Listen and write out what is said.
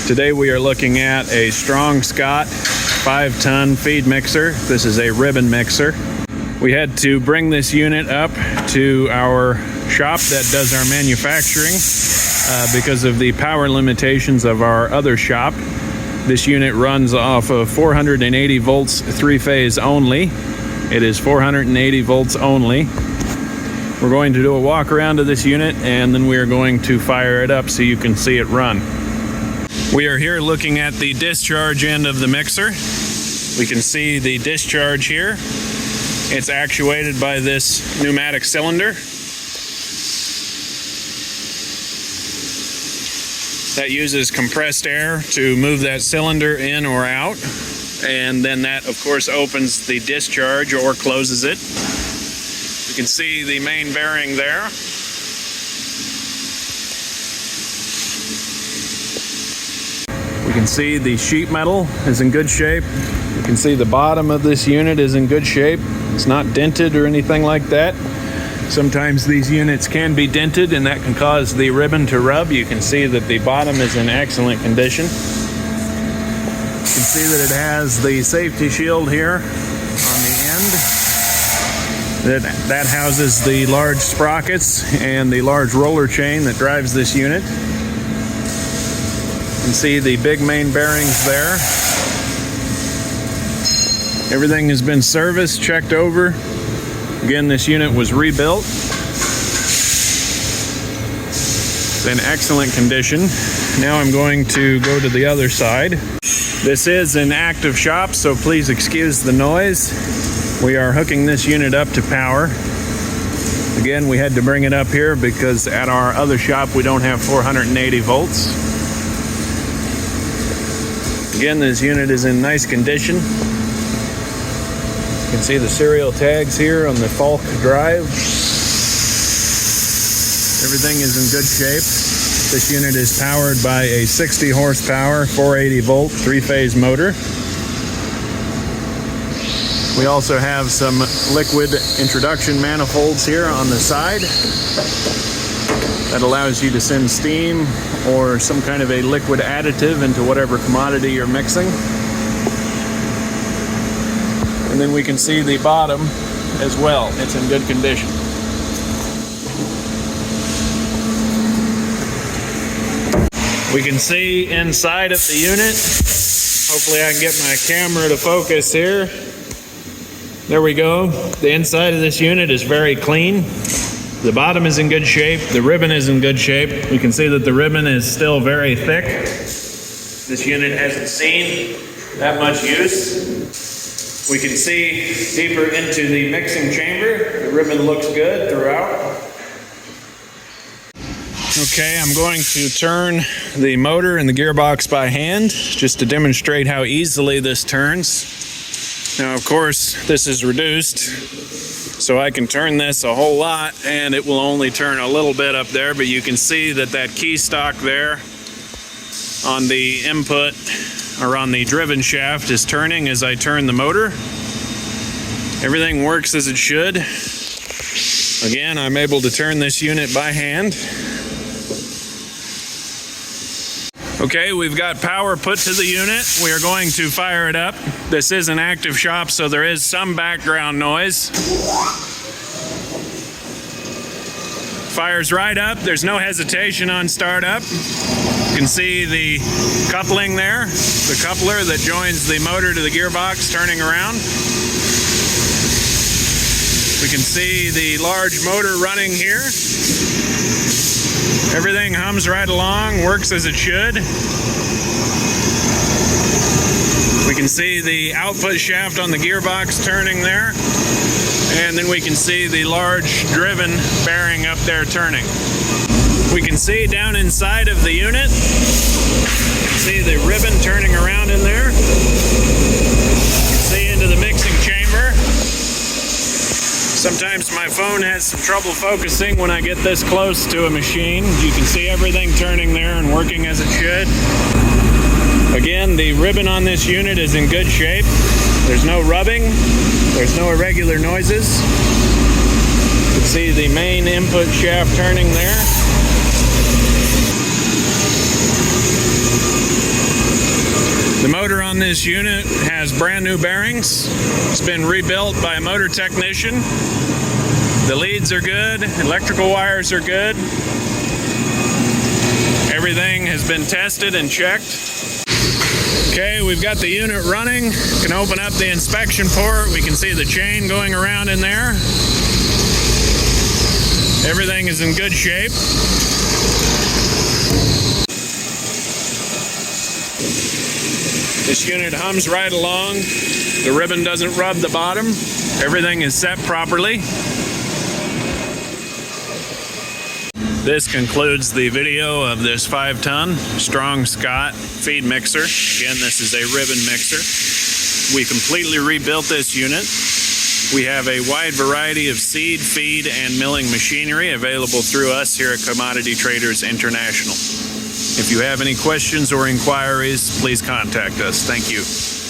Today we are looking at a Strong Scott 5-ton feed mixer. This is a ribbon mixer. We had to bring this unit up to our shop that does our manufacturing because of the power limitations of our other shop. This unit runs off of 480 volts, three-phase only. It is 480 volts only. We're going to do a walk around to this unit and then we are going to fire it up so you can see it run. We are here looking at the discharge end of the mixer. We can see the discharge here. It's actuated by this pneumatic cylinder. That uses compressed air to move that cylinder in or out. And then that, of course, opens the discharge or closes it. You can see the main bearing there. We can see the sheet metal is in good shape. You can see the bottom of this unit is in good shape. It's not dented or anything like that. Sometimes these units can be dented and that can cause the ribbon to rub. You can see that the bottom is in excellent condition. You can see that it has the safety shield here on the end. That houses the large sprockets and the large roller chain that drives this unit. You can see the big main bearings there. Everything has been serviced, checked over. Again, this unit was rebuilt. It's in excellent condition. Now I'm going to go to the other side. This is an active shop, so please excuse the noise. We are hooking this unit up to power. Again, we had to bring it up here because at our other shop we don't have 480 volts. Again, this unit is in nice condition. You can see the serial tags here on the Falk drive. Everything is in good shape. This unit is powered by a 60 horsepower, 480 volt, three-phase motor. We also have some liquid introduction manifolds here on the side. That allows you to send steam or some kind of a liquid additive into whatever commodity you're mixing. And then we can see the bottom as well. It's in good condition. We can see inside of the unit. Hopefully I can get my camera to focus here. There we go. The inside of this unit is very clean. The bottom is in good shape. The ribbon is in good shape. You can see that the ribbon is still very thick. This unit hasn't seen that much use. We can see deeper into the mixing chamber. The ribbon looks good throughout. Okay, I'm going to turn the motor and the gearbox by hand just to demonstrate how easily this turns. Now, of course, this is reduced, so I can turn this a whole lot and it will only turn a little bit up there, but you can see that that key stock there on the input or on the driven shaft is turning as I turn the motor. Everything works as it should. Again, I'm able to turn this unit by hand. Okay, we've got power put to the unit. We are going to fire it up. This is an active shop, so there is some background noise. Fires right up. There's no hesitation on startup. You can see the coupling there, the coupler that joins the motor to the gearbox turning around. We can see the large motor running here. Everything hums right along, works as it should. We can see the output shaft on the gearbox turning there. And then we can see the large driven bearing up there turning. We can see down inside of the unit, see the ribbon turning around in there. You can see into the mixing chamber. Sometimes my phone has some trouble focusing when I get this close to a machine. You can see everything turning there and working as it should. Again, the ribbon on this unit is in good shape. There's no rubbing. There's no irregular noises. You can see the main input shaft turning there. The motor on this unit has brand new bearings. It's been rebuilt by a motor technician. The leads are good, electrical wires are good. Everything has been tested and checked. Okay, we've got the unit running. Can open up the inspection port. We can see the chain going around in there. Everything is in good shape. This unit hums right along. The ribbon doesn't rub the bottom. Everything is set properly. This concludes the video of this 5-ton Strong Scott feed mixer. Again, this is a ribbon mixer. We completely rebuilt this unit. We have a wide variety of seed, feed, and milling machinery available through us here at Commodity Traders International. If you have any questions or inquiries, please contact us. Thank you.